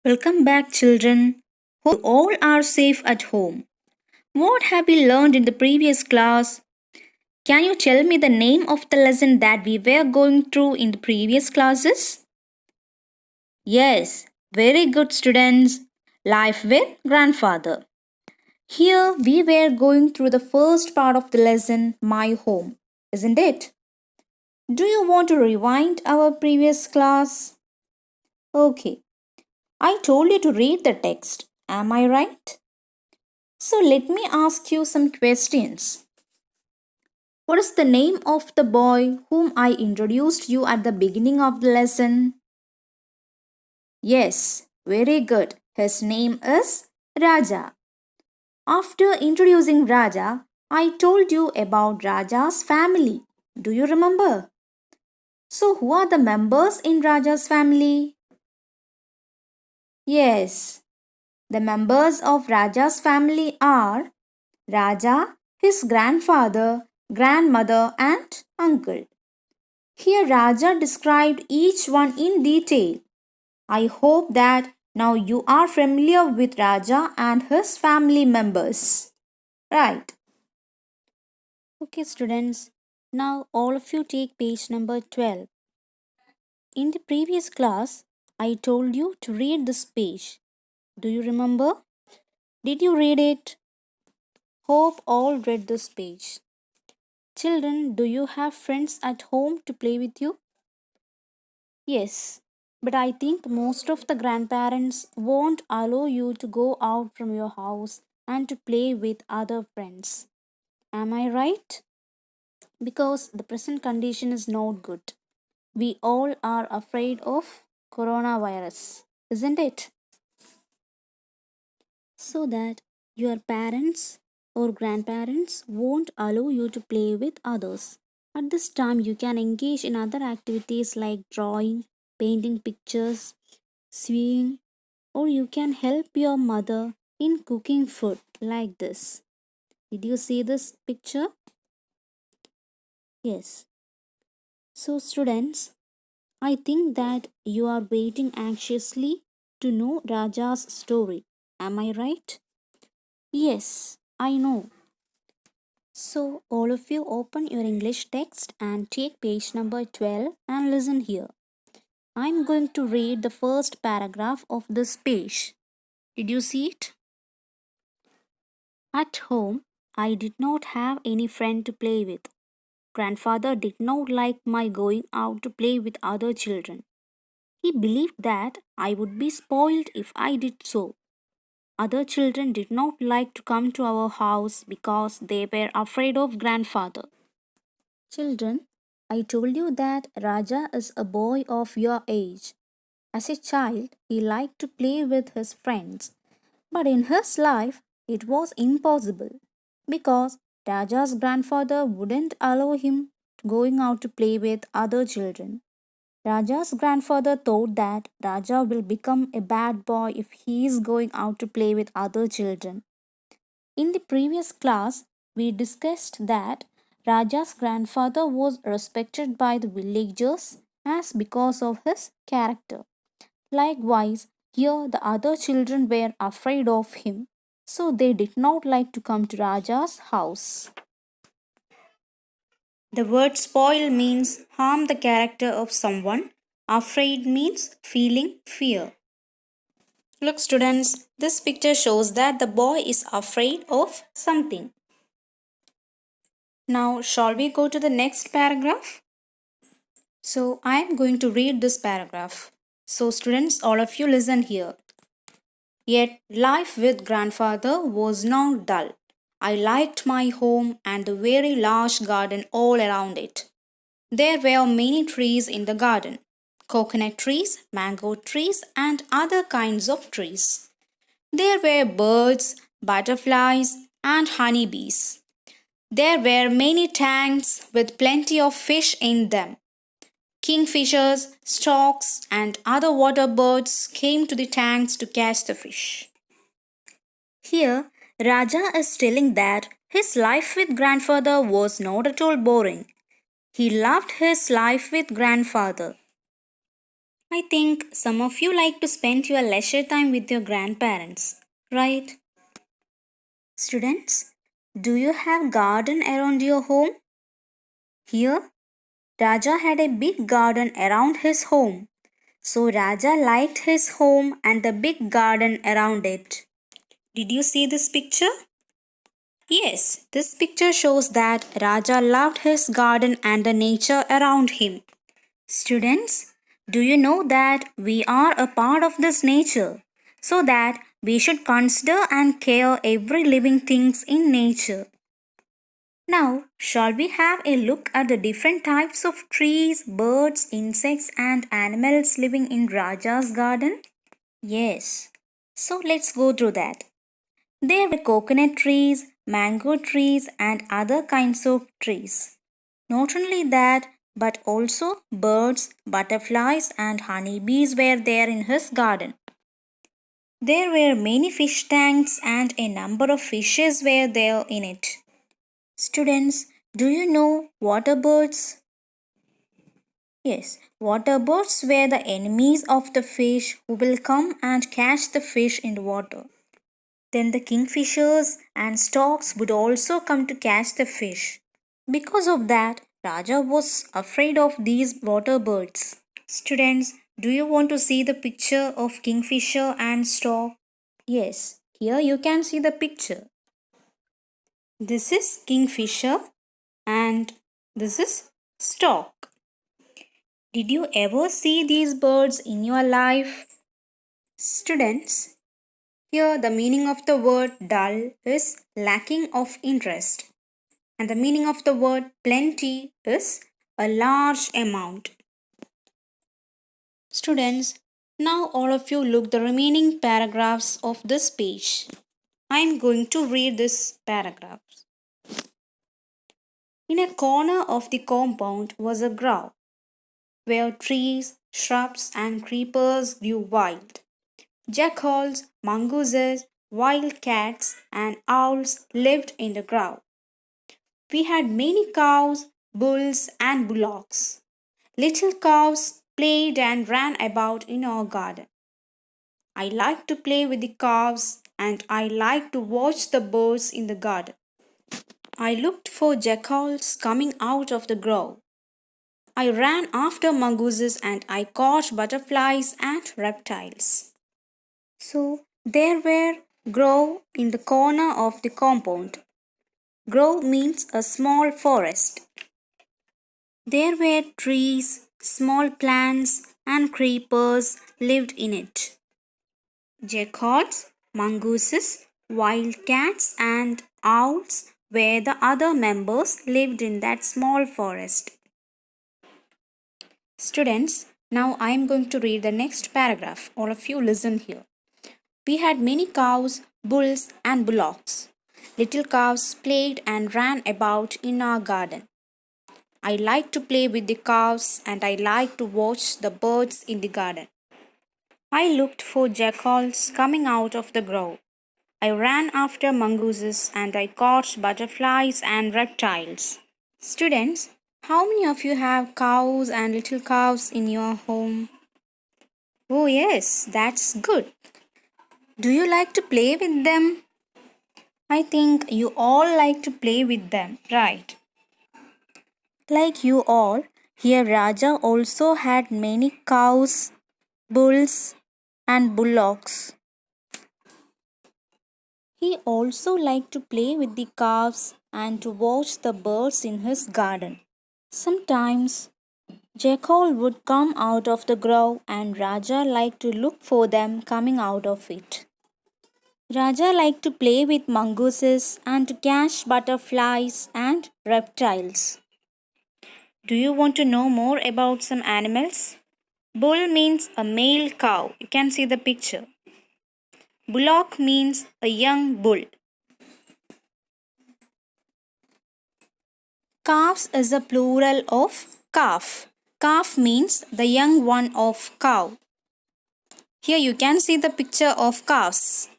Welcome back, children. Hope you all are safe at home. What have we learned in the previous class? Can you tell me the name of the lesson that we were going through in the previous classes? Yes, very good, students. Life with grandfather. Here we were going through the first part of the lesson, My Home, isn't it? Do you want to rewind our previous class? Okay, I told you to read the text. Am I right? So let me ask you some questions. What is the name of the boy whom I introduced you at the beginning of the lesson? Yes, very good. His name is Raja. After introducing Raja, I told you about Raja's family. Do you remember? So, who are the members in Raja's family? Yes, the members of Raja's family are Raja, his grandfather, grandmother, and uncle. Here Raja described each one in detail. I hope that now you are familiar with Raja and his family members. Right. Okay, students. Now all of you take page number 12. In the previous class, I told you to read this page. Do you remember? Did you read it? Hope all read this page. Children, do you have friends at home to play with you? Yes, but I think most of the grandparents won't allow you to go out from your house and to play with other friends. Am I right? Because the present condition is not good. We all are afraid of coronavirus, isn't it? So that your parents or grandparents won't allow you to play with others. At this time, you can engage in other activities like drawing, painting pictures, sewing, or you can help your mother in cooking food like this. Did you see this picture? Yes. So, students, I think that you are waiting anxiously to know Raja's story. Am I right? Yes, I know. So, all of you open your English text and take page number 12 and listen here. I'm going to read the first paragraph of this page. Did you see it? At home, I did not have any friend to play with. Grandfather did not like my going out to play with other children. He believed that I would be spoiled if I did so. Other children did not like to come to our house because they were afraid of grandfather. Children, I told you that Raja is a boy of your age. As a child, he liked to play with his friends. But in his life, it was impossible because Raja's grandfather wouldn't allow him going out to play with other children. Raja's grandfather thought that Raja will become a bad boy if he is going out to play with other children. In the previous class, we discussed that Raja's grandfather was respected by the villagers as because of his character. Likewise, here the other children were afraid of him, so they did not like to come to Raja's house. The word spoil means harm the character of someone. Afraid means feeling fear. Look, students, this picture shows that the boy is afraid of something. Now, shall we go to the next paragraph? So, I am going to read this paragraph. So, students, all of you listen here. Yet, life with grandfather was not dull. I liked my home and the very large garden all around it. There were many trees in the garden, coconut trees, mango trees, and other kinds of trees. There were birds, butterflies, and honeybees. There were many tanks with plenty of fish in them. Kingfishers, storks, and other water birds came to the tanks to catch the fish. Here, Raja is telling that his life with grandfather was not at all boring. He loved his life with grandfather. I think some of you like to spend your leisure time with your grandparents, right? Students, do you have garden around your home? Here, Raja had a big garden around his home. So Raja liked his home and the big garden around it. Did you see this picture? Yes, this picture shows that Raja loved his garden and the nature around him. Students, do you know that we are a part of this nature? So that we should consider and care every living things in nature. Now, shall we have a look at the different types of trees, birds, insects and animals living in Raja's garden? Yes. So let's go through that. There were coconut trees, mango trees and other kinds of trees. Not only that, but also birds, butterflies and honeybees were there in his garden. There were many fish tanks and a number of fishes were there in it. Students, do you know water birds? Yes, water birds were the enemies of the fish who will come and catch the fish in the water. Then the kingfishers and storks would also come to catch the fish. Because of that, Raja was afraid of these water birds. Students, do you want to see the picture of kingfisher and stork? Yes, here you can see the picture. This is kingfisher and this is stork. Did you ever see these birds in your life? Students, here the meaning of the word dull is lacking of interest, and the meaning of the word plenty is a large amount. Students, now all of you look the remaining paragraphs of this page. I am going to read this paragraph. In a corner of the compound was a grove where trees, shrubs, and creepers grew wild. Jackals, mongooses, wild cats, and owls lived in the grove. We had many cows, bulls, and bullocks. Little cows played and ran about in our garden. I liked to play with the calves and I liked to watch the birds in the garden. I looked for jackals coming out of the grove. I ran after mongooses and I caught butterflies and reptiles. So there were grove in the corner of the compound. Grove means a small forest. There were trees, small plants, and creepers lived in it. Jackals, mongooses, wild cats, and owls were the other members lived in that small forest. Students, now I am going to read the next paragraph. All of you listen here. We had many cows, bulls, and bullocks. Little calves played and ran about in our garden. I liked to play with the calves and I liked to watch the birds in the garden. I looked for jackals coming out of the grove. I ran after mongooses and I caught butterflies and reptiles. Students, how many of you have cows and little calves in your home? Oh, yes, that's good. Do you like to play with them? I think you all like to play with them, right? Like you all, here Raja also had many cows, bulls, and bullocks. He also liked to play with the calves and to watch the birds in his garden. Sometimes Jackal would come out of the grove and Raja liked to look for them coming out of it. Raja liked to play with mongooses and to catch butterflies and reptiles. Do you want to know more about some animals? Bull means a male cow. You can see the picture. Bullock means a young bull. Calves is a plural of calf. Calf means the young one of cow. Here you can see the picture of calves.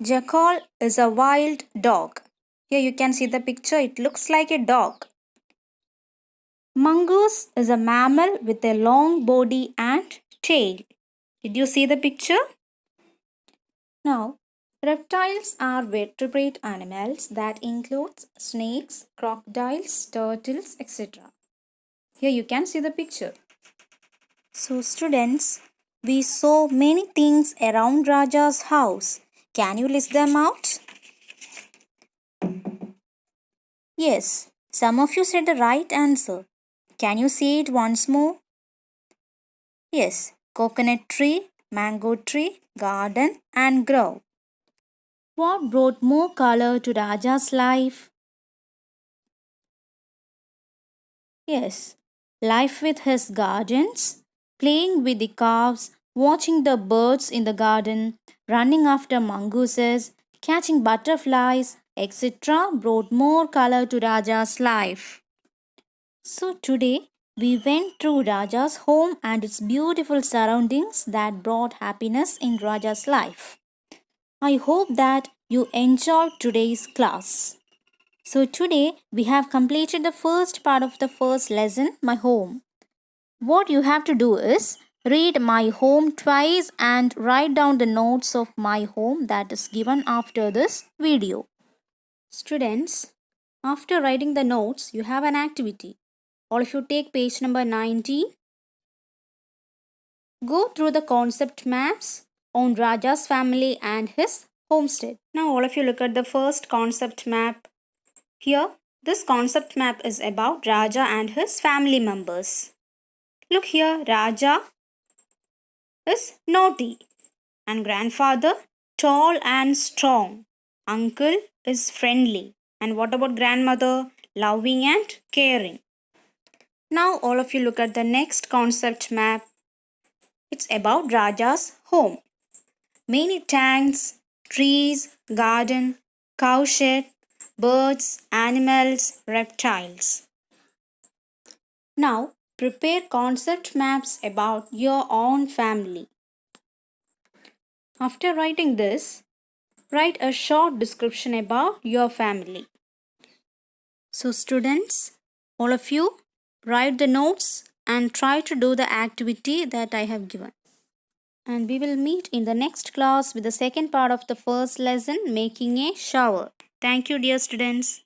Jackal is a wild dog. Here you can see the picture. It looks like a dog. Mongoose is a mammal with a long body and tail. Did you see the picture? Now, reptiles are vertebrate animals that includes snakes, crocodiles, turtles, etc. Here you can see the picture. So students, we saw many things around Raja's house. Can you list them out? Yes, some of you said the right answer. Can you say it once more? Yes, coconut tree, mango tree, garden and grove. What brought more color to Raja's life? Yes, life with his gardens, playing with the calves, watching the birds in the garden, running after mongooses, catching butterflies, etc. brought more color to Raja's life. So today we went through Raja's home and its beautiful surroundings that brought happiness in Raja's life. I hope that you enjoyed today's class. So today we have completed the first part of the first lesson, My Home. What you have to do is read My Home twice and write down the notes of My Home that is given after this video. Students, after writing the notes, you have an activity. All of you take page number 19. Go through the concept maps on Raja's family and his homestead. Now all of you look at the first concept map. Here, this concept map is about Raja and his family members. Look here, Raja is naughty and grandfather tall and strong. Uncle is friendly. And what about grandmother? Loving and caring. Now all of you look at the next concept map. It's about Raja's home. Many tanks, trees, garden, cowshed, birds, animals, reptiles. Now prepare concept maps about your own family. After writing this, write a short description about your family. So students, all of you, write the notes and try to do the activity that I have given. And we will meet in the next class with the second part of the first lesson, making a shower. Thank you, dear students.